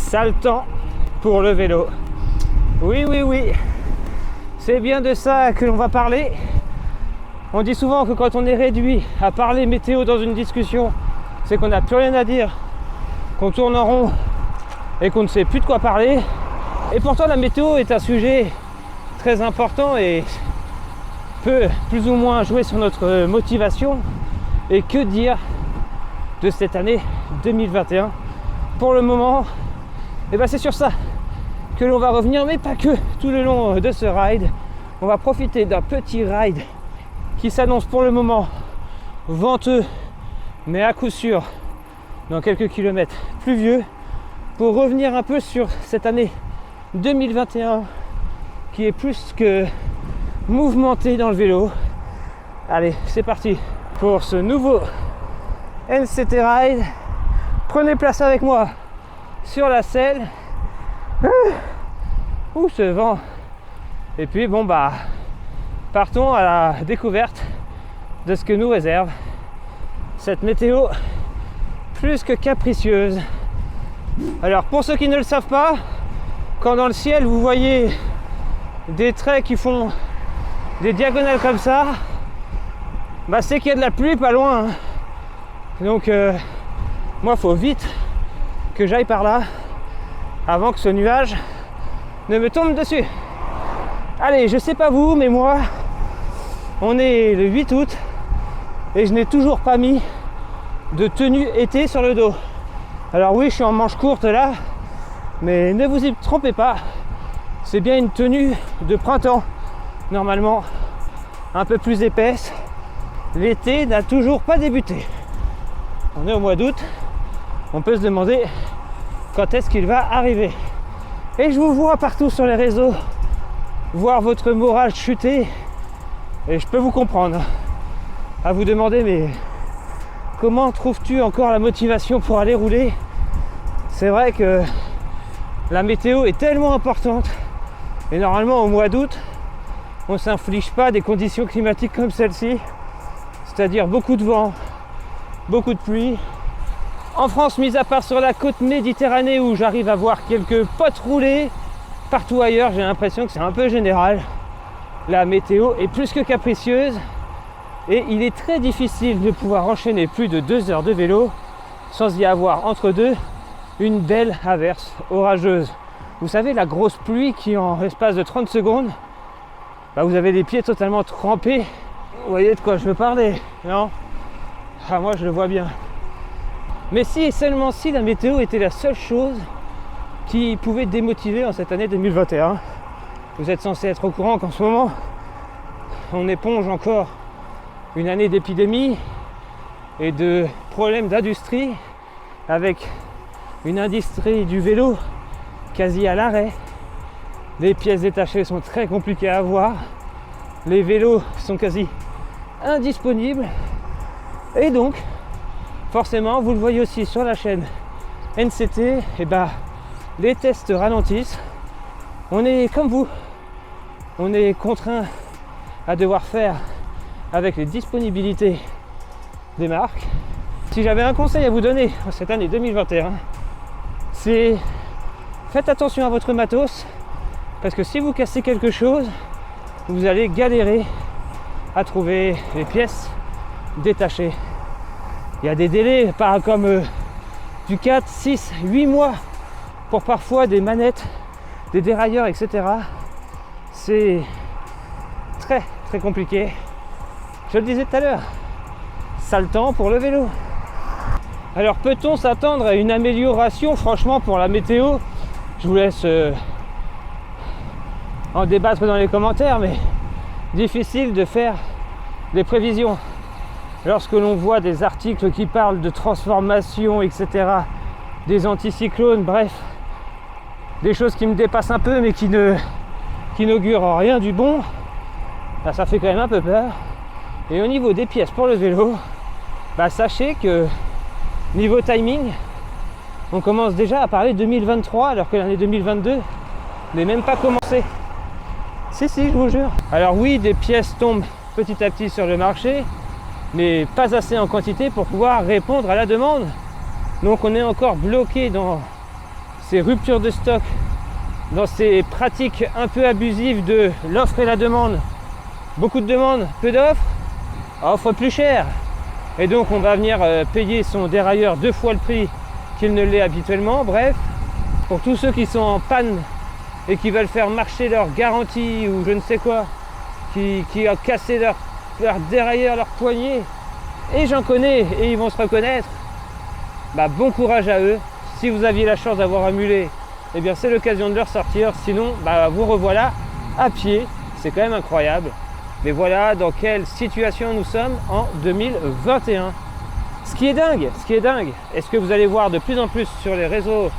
Sale temps pour le vélo. Oui, oui, oui. C'est bien de ça que l'on va parler. On dit souvent que quand on est réduit à parler météo dans une discussion, c'est qu'on n'a plus rien à dire, qu'on tourne en rond et qu'on ne sait plus de quoi parler. Et pourtant la météo est un sujet très important et peut plus ou moins jouer sur notre motivation. Et que dire de cette année 2021? Pour le moment, c'est sur ça que l'on va revenir, mais pas que. Tout le long de ce ride, on va profiter d'un petit ride qui s'annonce pour le moment venteux, mais à coup sûr dans quelques kilomètres pluvieux, pour revenir un peu sur cette année 2021 qui est plus que mouvementée dans le vélo. Allez, c'est parti pour ce nouveau NCT Ride. Prenez place avec moi sur la selle. Ouh, ce vent. Et puis partons à la découverte de ce que nous réserve cette météo plus que capricieuse. Alors pour ceux qui ne le savent pas, quand dans le ciel vous voyez des traits qui font des diagonales comme ça, c'est qu'il y a de la pluie pas loin, hein. Donc moi faut vite que j'aille par là avant que ce nuage ne me tombe dessus. Allez, je sais pas vous, mais moi on est le 8 août et je n'ai toujours pas mis de tenue été sur le dos. Alors oui, je suis en manche courte là, mais ne vous y trompez pas, c'est bien une tenue de printemps, normalement un peu plus épaisse. L'été n'a toujours pas débuté. On est au mois d'août, on peut se demander quand est-ce qu'il va arriver. Et je vous vois partout sur les réseaux voir votre morale chuter, et je peux vous comprendre, à vous demander mais comment trouves-tu encore la motivation pour aller rouler? C'est vrai que la météo est tellement importante et normalement au mois d'août on ne s'inflige pas des conditions climatiques comme celle-ci, c'est-à-dire beaucoup de vent, beaucoup de pluie. En France, mis à part sur la côte Méditerranée où j'arrive à voir quelques potes rouler, partout ailleurs j'ai l'impression que c'est un peu général. La météo est plus que capricieuse et il est très difficile de pouvoir enchaîner plus de 2 heures de vélo sans y avoir entre deux une belle averse orageuse. Vous savez, la grosse pluie qui en l'espace de 30 secondes, vous avez les pieds totalement trempés. Vous voyez de quoi je veux parler, non? Moi je le vois bien. Mais si et seulement si la météo était la seule chose qui pouvait démotiver en cette année 2021. Vous êtes censé être au courant qu'en ce moment, on éponge encore une année d'épidémie et de problèmes d'industrie, avec une industrie du vélo quasi à l'arrêt. Les pièces détachées sont très compliquées à avoir. Les vélos sont quasi indisponibles. Et donc, forcément, vous le voyez aussi sur la chaîne NCT, les tests ralentissent. On est comme vous, on est contraint à devoir faire avec les disponibilités des marques. Si j'avais un conseil à vous donner en cette année 2021, c'est faites attention à votre matos, parce que si vous cassez quelque chose, vous allez galérer à trouver les pièces détachées. Il y a des délais comme du 4, 6, 8 mois pour parfois des manettes, des dérailleurs, etc. C'est très très compliqué. Je le disais tout à l'heure, sale temps pour le vélo. Alors peut-on s'attendre à une amélioration franchement pour la météo? Je vous laisse en débattre dans les commentaires, mais difficile de faire des prévisions. Lorsque l'on voit des articles qui parlent de transformation, etc., des anticyclones, bref, des choses qui me dépassent un peu mais qui n'augurent rien du bon, ça fait quand même un peu peur. Et au niveau des pièces pour le vélo, sachez que niveau timing, on commence déjà à parler 2023 alors que l'année 2022 n'est même pas commencée. Si, je vous jure. Alors oui, des pièces tombent petit à petit sur le marché, mais pas assez en quantité pour pouvoir répondre à la demande. Donc on est encore bloqué dans ces ruptures de stock, dans ces pratiques un peu abusives de l'offre et la demande. Beaucoup de demandes, peu d'offres, offre plus cher. Et donc on va venir payer son dérailleur 2 fois le prix qu'il ne l'est habituellement. Bref, pour tous ceux qui sont en panne et qui veulent faire marcher leur garantie ou je ne sais quoi, qui ont cassé leur dérailleur, leur poignet, et j'en connais et ils vont se reconnaître, bon courage à eux. Si vous aviez la chance d'avoir un mulet, eh bien c'est l'occasion de leur sortir, sinon vous revoilà à pied. C'est quand même incroyable, mais voilà dans quelle situation nous sommes en 2021. Ce qui est dingue, et ce que vous allez voir de plus en plus sur les réseaux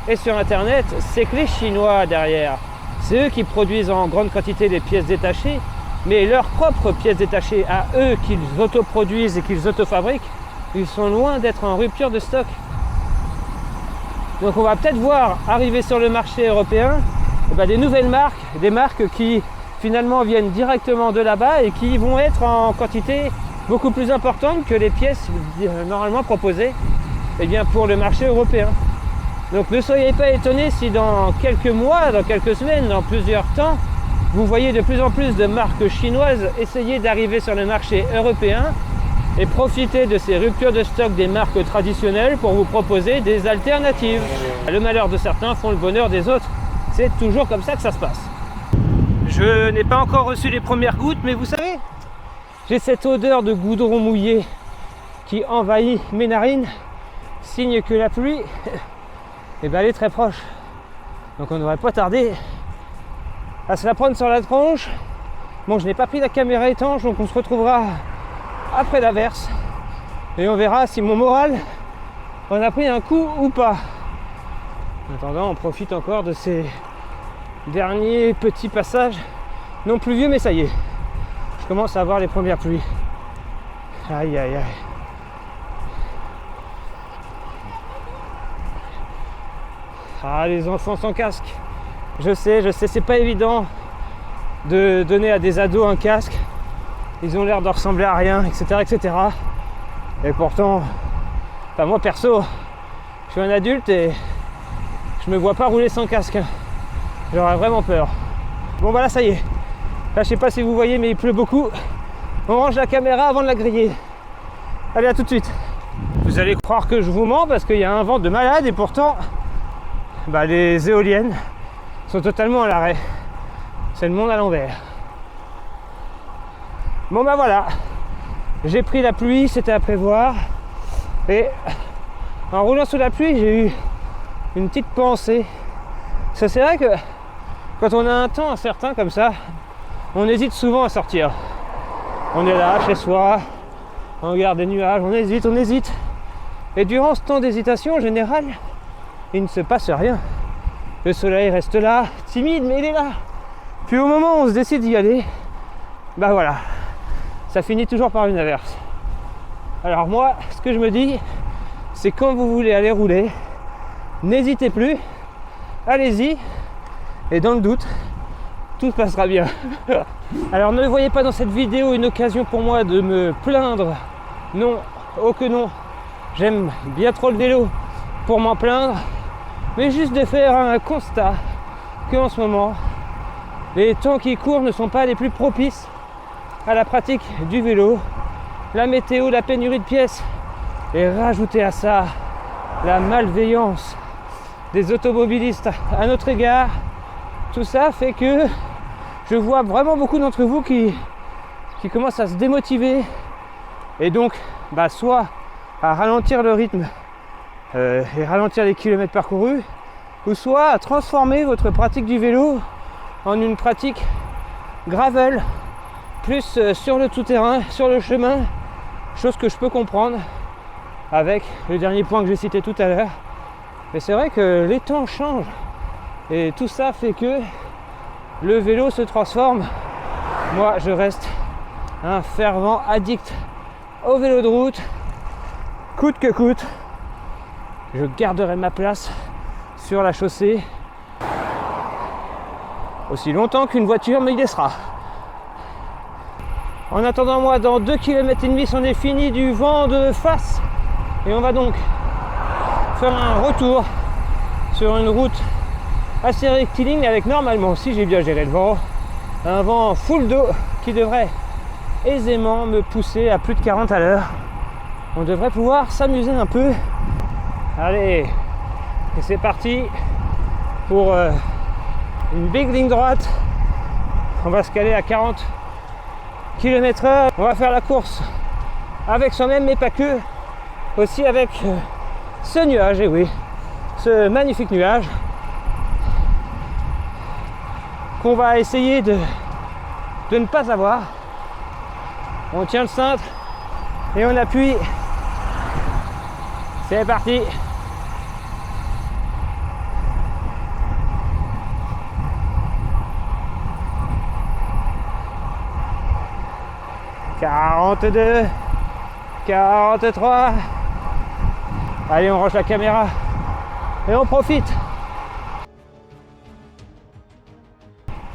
et sur internet, c'est que les Chinois derrière, c'est eux qui produisent en grande quantité les pièces détachées, mais leurs propres pièces détachées à eux qu'ils autoproduisent et qu'ils autofabriquent, ils sont loin d'être en rupture de stock. Donc on va peut-être voir arriver sur le marché européen des nouvelles marques, des marques qui finalement viennent directement de là-bas et qui vont être en quantité beaucoup plus importante que les pièces normalement proposées pour le marché européen. Donc ne soyez pas étonnés si dans quelques mois, dans quelques semaines, dans plusieurs temps, vous voyez de plus en plus de marques chinoises essayer d'arriver sur le marché européen et profiter de ces ruptures de stock des marques traditionnelles pour vous proposer des alternatives. Le malheur de certains font le bonheur des autres. C'est toujours comme ça que ça se passe. Je n'ai pas encore reçu les premières gouttes, mais vous savez, j'ai cette odeur de goudron mouillé qui envahit mes narines, signe que la pluie elle est très proche. Donc on ne devrait pas tarder à se la prendre sur la tronche. Bon, je n'ai pas pris la caméra étanche, donc on se retrouvera après l'averse et on verra si mon moral en a pris un coup ou pas. En attendant, on profite encore de ces derniers petits passages non pluvieux, mais ça y est, je commence à avoir les premières pluies. Aïe aïe aïe. Ah, les enfants sans casque. Je sais, c'est pas évident de donner à des ados un casque. Ils ont l'air de ressembler à rien, etc. Et pourtant, moi perso, je suis un adulte et je me vois pas rouler sans casque. J'aurais vraiment peur. Bon là ça y est. Là je sais pas si vous voyez, mais il pleut beaucoup. On range la caméra avant de la griller. Allez, à tout de suite. Vous allez croire que je vous mens parce qu'il y a un vent de malade et pourtant les éoliennes sont totalement à l'arrêt. C'est le monde à l'envers. Bon voilà, j'ai pris la pluie, c'était à prévoir. Et en roulant sous la pluie, j'ai eu une petite pensée. Parce que c'est vrai que quand on a un temps incertain comme ça, on hésite souvent à sortir. On est là, chez soi, on regarde les nuages, on hésite. Et durant ce temps d'hésitation, en général, il ne se passe rien. Le soleil reste là, timide, mais il est là. Puis au moment où on se décide d'y aller, voilà, ça finit toujours par une averse. Alors moi, ce que je me dis, c'est quand vous voulez aller rouler, n'hésitez plus, allez-y, et dans le doute, tout passera bien. Alors ne voyez pas dans cette vidéo une occasion pour moi de me plaindre. Non, oh que non, j'aime bien trop le vélo pour m'en plaindre, mais juste de faire un constat qu'en ce moment, les temps qui courent ne sont pas les plus propices à la pratique du vélo. La météo, la pénurie de pièces, et rajouter à ça la malveillance des automobilistes à notre égard, tout ça fait que je vois vraiment beaucoup d'entre vous qui commencent à se démotiver et donc soit à ralentir le rythme et ralentir les kilomètres parcourus, ou soit à transformer votre pratique du vélo en une pratique gravel, plus sur le tout-terrain, sur le chemin, chose que je peux comprendre avec le dernier point que j'ai cité tout à l'heure. Mais c'est vrai que les temps changent et tout ça fait que le vélo se transforme. Moi, je reste un fervent addict au vélo de route, coûte que coûte. Je garderai ma place sur la chaussée aussi longtemps qu'une voiture me y laissera. En attendant, moi, dans 2 km et demi, on est fini du vent de face et on va donc faire un retour sur sur une route assez rectiligne avec normalement, si j'ai bien géré le vent, un vent full dos qui devrait aisément me pousser à plus de 40 à l'heure. On devrait pouvoir s'amuser un peu. Allez, et c'est parti pour une big ligne droite. On va se caler à 40 km/h. On va faire la course avec soi-même, mais pas que. Aussi avec ce nuage, et oui, ce magnifique nuage qu'on va essayer de ne pas avoir. On tient le cintre et on appuie. C'est parti. « 42, 43. Allez, on range la caméra et on profite.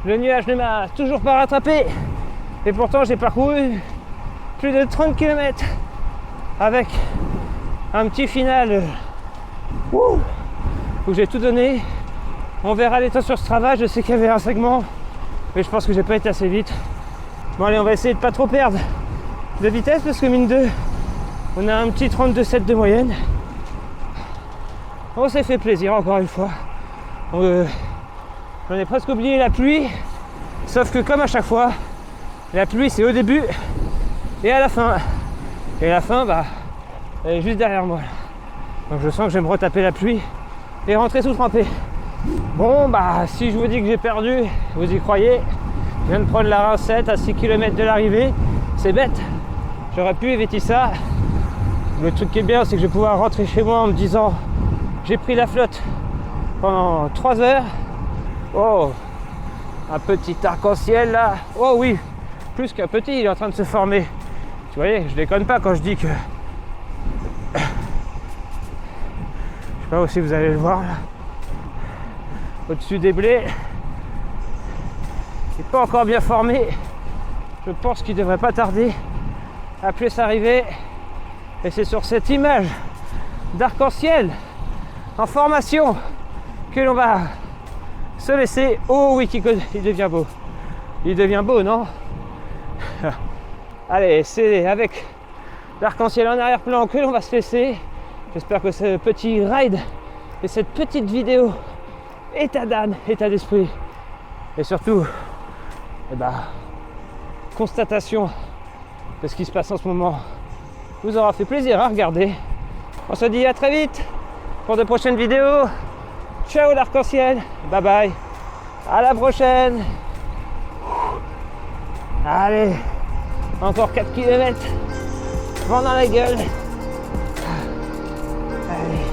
Le nuage ne m'a toujours pas rattrapé et pourtant j'ai parcouru plus de 30 km avec un petit final où j'ai tout donné. On verra les temps sur ce travail. Je sais qu'il y avait un segment, mais je pense que j'ai pas été assez vite. Bon allez, on va essayer de pas trop perdre de vitesse parce que mine de, on a un petit 32,7 de moyenne. On s'est fait plaisir encore une fois. J'en ai presque oublié la pluie, sauf que comme à chaque fois, la pluie c'est au début et à la fin. Et la fin, bah, elle est juste derrière moi. Donc je sens que je vais me retaper la pluie et rentrer tout trempé. Bon bah, si je vous dis que j'ai perdu, vous y croyez. Je viens de prendre la rincette à 6 km de l'arrivée. C'est bête, j'aurais pu éviter ça. Le truc qui est bien, c'est que je vais pouvoir rentrer chez moi en me disant j'ai pris la flotte pendant 3 heures. Oh, un petit arc-en-ciel là. Oh oui, plus qu'un petit, il est en train de se former. Tu voyez, je déconne pas quand je dis que... Je sais pas si vous allez le voir là. Au-dessus des blés. Il n'est pas encore bien formé. Je pense qu'il devrait pas tarder à plus s'arriver. Et c'est sur cette image d'arc-en-ciel en formation que l'on va se laisser. Oh oui, il devient beau. Il devient beau, non? Allez, c'est avec l'arc-en-ciel en arrière-plan que l'on va se laisser. J'espère que ce petit ride et cette petite vidéo, état d'âme, état d'esprit, et surtout, constatation de ce qui se passe en ce moment, vous aura fait plaisir à regarder. On se dit à très vite pour de prochaines vidéos. Ciao l'arc-en-ciel, bye bye, à la prochaine. Allez, encore 4 km, vent dans la gueule. Allez.